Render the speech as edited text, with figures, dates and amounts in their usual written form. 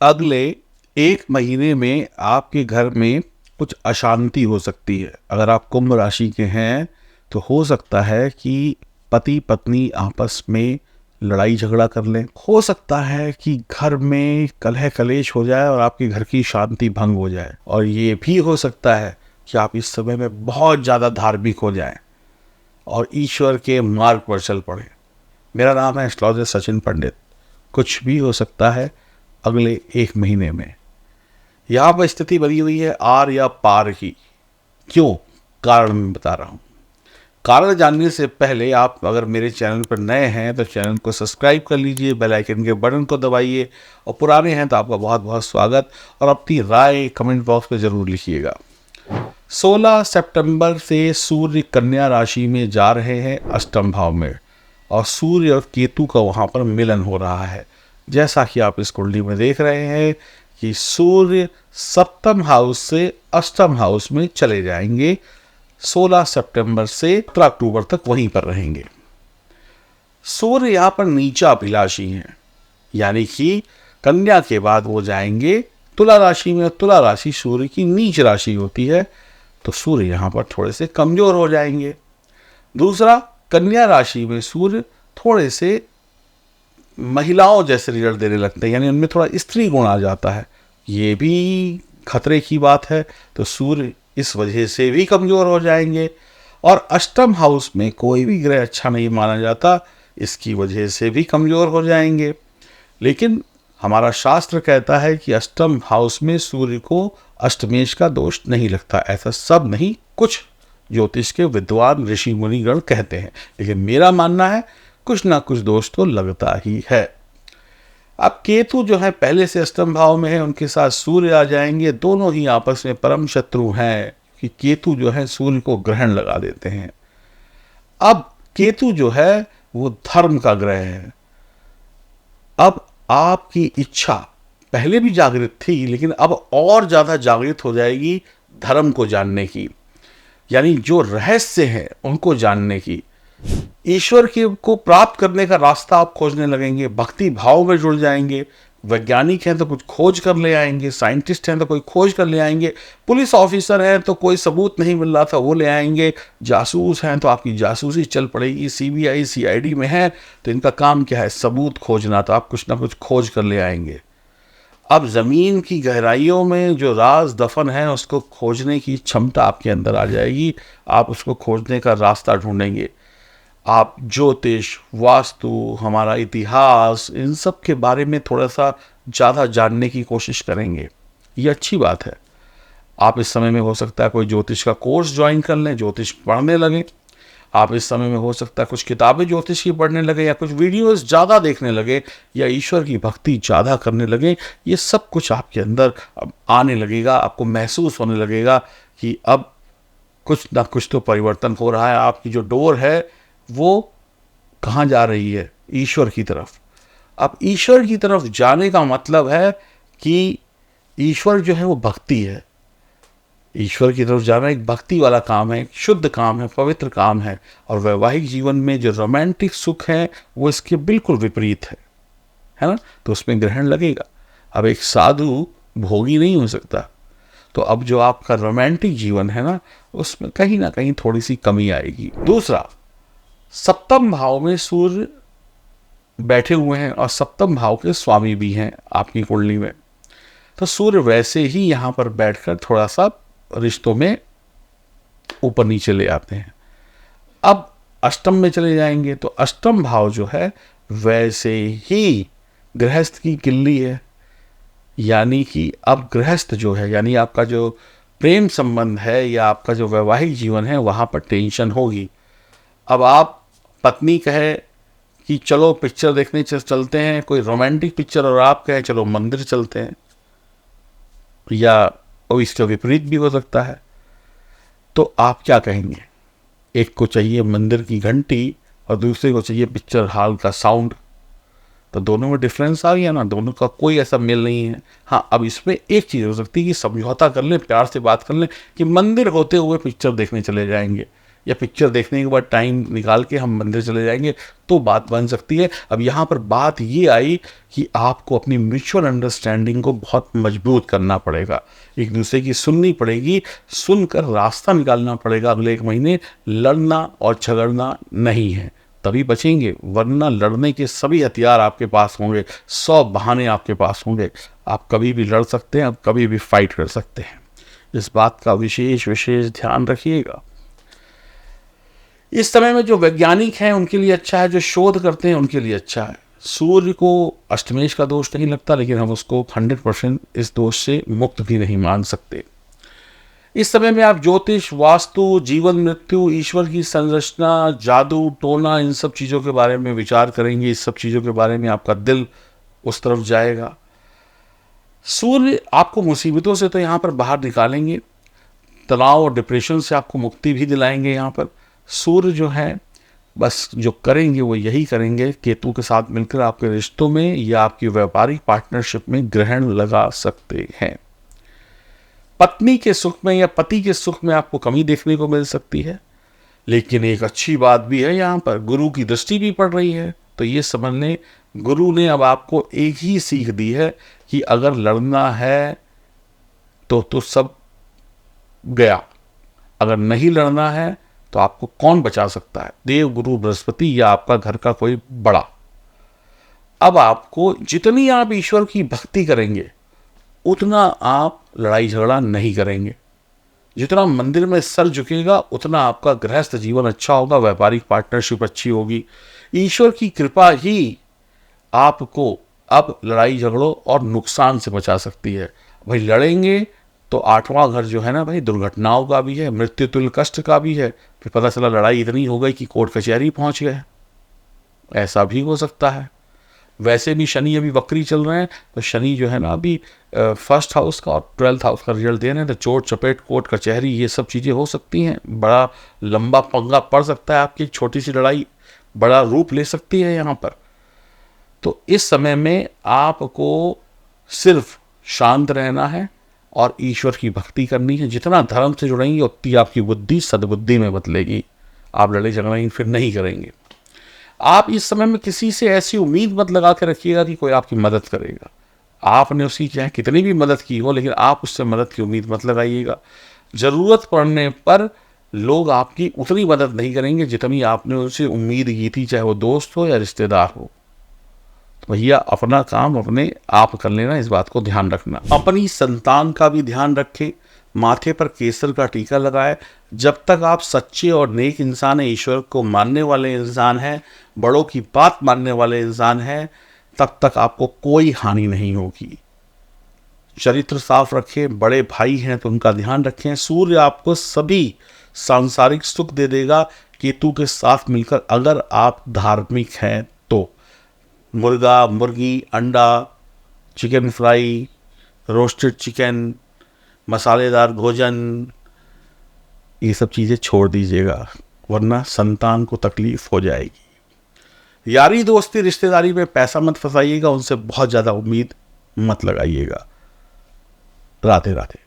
अगले 1 महीने में आपके घर में कुछ अशांति हो सकती है। अगर आप कुंभ राशि के हैं तो हो सकता है कि पति पत्नी आपस में लड़ाई झगड़ा कर लें। हो सकता है कि घर में कलह कलेश हो जाए और आपके घर की शांति भंग हो जाए। और ये भी हो सकता है कि आप इस समय में बहुत ज़्यादा धार्मिक हो जाएं और ईश्वर के मार्ग पर चल पड़े। मेरा नाम है एस्ट्रोलॉजर सचिन पंडित। कुछ भी हो सकता है अगले 1 महीने में। यहाँ पर स्थिति बनी हुई है आर या पार की। क्यों? कारण मैं बता रहा हूँ। कारण जानने से पहले आप अगर मेरे चैनल पर नए हैं तो चैनल को सब्सक्राइब कर लीजिए, बेल आइकन के बटन को दबाइए, और पुराने हैं तो आपका बहुत बहुत स्वागत। और अपनी राय कमेंट बॉक्स में ज़रूर लिखिएगा। 16 सितंबर से सूर्य कन्या राशि में जा रहे हैं अष्टम भाव में, और सूर्य और केतु का वहाँ पर मिलन हो रहा है। जैसा कि आप इस कुंडली में देख रहे हैं कि सूर्य सप्तम हाउस से अष्टम हाउस में चले जाएंगे। 16 सितंबर से 17 अक्टूबर तक वहीं पर रहेंगे। सूर्य यहाँ पर नीचा अभिलाषी हैं, यानी कि कन्या के बाद वो जाएंगे तुला राशि में। तुला राशि सूर्य की नीच राशि होती है, तो सूर्य यहाँ पर थोड़े से कमजोर हो जाएंगे। दूसरा, कन्या राशि में सूर्य थोड़े से महिलाओं जैसे रिजल्ट देने लगते हैं, यानी उनमें थोड़ा स्त्री गुण आ जाता है। ये भी खतरे की बात है, तो सूर्य इस वजह से भी कमज़ोर हो जाएंगे। और अष्टम हाउस में कोई भी ग्रह अच्छा नहीं माना जाता, इसकी वजह से भी कमज़ोर हो जाएंगे। लेकिन हमारा शास्त्र कहता है कि अष्टम हाउस में सूर्य को अष्टमेश का दोष नहीं लगता। ऐसा सब नहीं, कुछ ज्योतिष के विद्वान ऋषि मुनिगण कहते हैं, लेकिन मेरा मानना है कुछ ना कुछ दोष तो लगता ही है। अब केतु जो है पहले से अष्टम भाव में है, उनके साथ सूर्य आ जाएंगे। दोनों ही आपस में परम शत्रु हैं कि केतु जो है सूर्य को ग्रहण लगा देते हैं। अब केतु जो है वो धर्म का ग्रह है। अब आपकी इच्छा पहले भी जागृत थी, लेकिन अब और ज्यादा जागृत हो जाएगी धर्म को जानने की, यानी जो रहस्य है उनको जानने की। ईश्वर के को प्राप्त करने का रास्ता आप खोजने लगेंगे, भक्ति भाव में जुड़ जाएंगे। वैज्ञानिक हैं तो कुछ खोज कर ले आएंगे, साइंटिस्ट हैं तो कोई खोज कर ले आएंगे, पुलिस ऑफिसर हैं तो कोई सबूत नहीं मिल रहा था वो ले आएंगे, जासूस हैं तो आपकी जासूसी चल पड़ेगी, सीबीआई सीआईडी में है तो इनका काम क्या है, सबूत खोजना, तो आप कुछ ना कुछ खोज कर ले आएंगे। अब ज़मीन की गहराइयों में जो राज दफन है उसको खोजने की क्षमता आपके अंदर आ जाएगी। आप उसको खोजने का रास्ता ढूंढेंगे। आप ज्योतिष, वास्तु, हमारा इतिहास, इन सब के बारे में थोड़ा सा ज़्यादा जानने की कोशिश करेंगे। ये अच्छी बात है। आप इस समय में हो सकता है कोई ज्योतिष का कोर्स ज्वाइन कर लें, ज्योतिष पढ़ने लगें। आप इस समय में हो सकता है कुछ किताबें ज्योतिष की पढ़ने लगे, या कुछ वीडियोस ज़्यादा देखने लगे, या ईश्वर की भक्ति ज़्यादा करने लगे। ये सब कुछ आपके अंदर अब आने लगेगा। आपको महसूस होने लगेगा कि अब कुछ ना कुछ तो परिवर्तन हो रहा है। आपकी जो डोर है वो कहाँ जा रही है? ईश्वर की तरफ। अब ईश्वर की तरफ जाने का मतलब है कि ईश्वर जो है वो भक्ति है। ईश्वर की तरफ जाना एक भक्ति वाला काम है, एक शुद्ध काम है, पवित्र काम है। और वैवाहिक जीवन में जो रोमांटिक सुख है वो इसके बिल्कुल विपरीत है ना? तो उसमें ग्रहण लगेगा। अब एक साधु भोगी नहीं हो सकता, तो अब जो आपका रोमांटिक जीवन है ना, उसमें कहीं ना कहीं थोड़ी सी कमी आएगी। दूसरा, सप्तम भाव में सूर्य बैठे हुए हैं और सप्तम भाव के स्वामी भी हैं आपकी कुंडली में, तो सूर्य वैसे ही यहाँ पर बैठकर थोड़ा सा रिश्तों में ऊपर नीचे ले आते हैं। अब अष्टम में चले जाएंगे तो अष्टम भाव जो है वैसे ही गृहस्थ की किल्ली है, यानी कि अब गृहस्थ जो है, यानी आपका जो प्रेम संबंध है या आपका जो वैवाहिक जीवन है वहाँ पर टेंशन होगी। अब आप पत्नी कहे कि चलो पिक्चर देखने चलते हैं, कोई रोमांटिक पिक्चर, और आप कहे चलो मंदिर चलते हैं, या इसके विपरीत भी हो सकता है। तो आप क्या कहेंगे? एक को चाहिए मंदिर की घंटी और दूसरे को चाहिए पिक्चर हॉल का साउंड, तो दोनों में डिफरेंस आ गया ना, दोनों का कोई ऐसा मेल नहीं है। हाँ, अब इसमें एक चीज़ हो सकती है कि समझौता कर लें, प्यार से बात कर लें कि मंदिर होते हुए पिक्चर देखने चले जाएंगे, या पिक्चर देखने के बाद टाइम निकाल के हम मंदिर चले जाएंगे तो बात बन सकती है। अब यहाँ पर बात ये आई कि आपको अपनी म्यूचुअल अंडरस्टैंडिंग को बहुत मजबूत करना पड़ेगा, एक दूसरे की सुननी पड़ेगी, सुनकर रास्ता निकालना पड़ेगा। अगले 1 महीने लड़ना और झगड़ना नहीं है, तभी बचेंगे, वरना लड़ने के सभी हथियार आपके पास होंगे, 100 बहाने आपके पास होंगे। आप कभी भी लड़ सकते हैं, आप कभी भी फाइट कर सकते हैं। इस बात का विशेष ध्यान रखिएगा। इस समय में जो वैज्ञानिक हैं उनके लिए अच्छा है, जो शोध करते हैं उनके लिए अच्छा है। सूर्य को अष्टमेश का दोष नहीं लगता, लेकिन हम उसको 100% इस दोष से मुक्त भी नहीं मान सकते। इस समय में आप ज्योतिष, वास्तु, जीवन मृत्यु, ईश्वर की संरचना, जादू टोना, इन सब चीज़ों के बारे में विचार करेंगे। इस सब चीज़ों के बारे में आपका दिल उस तरफ जाएगा। सूर्य आपको मुसीबतों से तो यहाँ पर बाहर निकालेंगे, तनाव और डिप्रेशन से आपको मुक्ति भी दिलाएंगे। यहाँ पर सूर्य जो है बस जो करेंगे वो यही करेंगे, केतु के साथ मिलकर आपके रिश्तों में या आपकी व्यापारिक पार्टनरशिप में ग्रहण लगा सकते हैं। पत्नी के सुख में या पति के सुख में आपको कमी देखने को मिल सकती है। लेकिन एक अच्छी बात भी है, यहाँ पर गुरु की दृष्टि भी पड़ रही है, तो ये समझ लें गुरु ने अब आपको एक ही सीख दी है कि अगर लड़ना है तो सब गया, अगर नहीं लड़ना है तो आपको कौन बचा सकता है, देव गुरु बृहस्पति या आपका घर का कोई बड़ा। अब आपको जितनी आप ईश्वर की भक्ति करेंगे उतना आप लड़ाई झगड़ा नहीं करेंगे, जितना मंदिर में सर झुकेगा उतना आपका गृहस्थ जीवन अच्छा होगा, व्यापारिक पार्टनरशिप अच्छी होगी। ईश्वर की कृपा ही आपको अब लड़ाई झगड़ों और नुकसान से बचा सकती है। भाई लड़ेंगे तो 8वां घर जो है ना भाई, दुर्घटनाओं का भी है, मृत्यु तुल्य कष्ट का भी है। फिर पता चला लड़ाई इतनी हो गई कि कोर्ट कचहरी पहुंच गए, ऐसा भी हो सकता है। वैसे भी शनि अभी वक्री चल रहे हैं, तो शनि जो है ना अभी 1st हाउस का और 12th हाउस का रिजल्ट दे रहे हैं, तो चोट चपेट कोर्ट कचहरी ये सब चीज़ें हो सकती हैं। बड़ा लंबा पंगा पड़ सकता है, आपकी छोटी सी लड़ाई बड़ा रूप ले सकती है यहाँ पर। तो इस समय में आपको सिर्फ शांत रहना है और ईश्वर की भक्ति करनी है। जितना धर्म से जुड़ेंगे उतनी आपकी बुद्धि सद्बुद्धि में बदलेगी, आप लड़ाई झगड़ा फिर नहीं करेंगे। आप इस समय में किसी से ऐसी उम्मीद मत लगा के रखिएगा कि कोई आपकी मदद करेगा। आपने उसकी चाहे कितनी भी मदद की हो, लेकिन आप उससे मदद की उम्मीद मत लगाइएगा। ज़रूरत पड़ने पर लोग आपकी उतनी मदद नहीं करेंगे जितनी आपने उनसे उम्मीद की थी, चाहे वो दोस्त हो या रिश्तेदार हो। तो भैया अपना काम अपने आप कर लेना, इस बात को ध्यान रखना। अपनी संतान का भी ध्यान रखें, माथे पर केसर का टीका लगाए। जब तक आप सच्चे और नेक इंसान हैं, ईश्वर को मानने वाले इंसान हैं, बड़ों की बात मानने वाले इंसान हैं, तब तक आपको कोई हानि नहीं होगी। चरित्र साफ रखें, बड़े भाई हैं तो उनका ध्यान रखें। सूर्य आपको सभी सांसारिक सुख दे देगा केतु के साथ मिलकर, अगर आप धार्मिक हैं तो। मुर्गा, मुर्गी, अंडा, चिकन फ्राई, रोस्टेड चिकन, मसालेदार भोजन, ये सब चीज़ें छोड़ दीजिएगा, वरना संतान को तकलीफ हो जाएगी। यारी दोस्ती रिश्तेदारी में पैसा मत फंसाइएगा, उनसे बहुत ज़्यादा उम्मीद मत लगाइएगा। राधे राधे।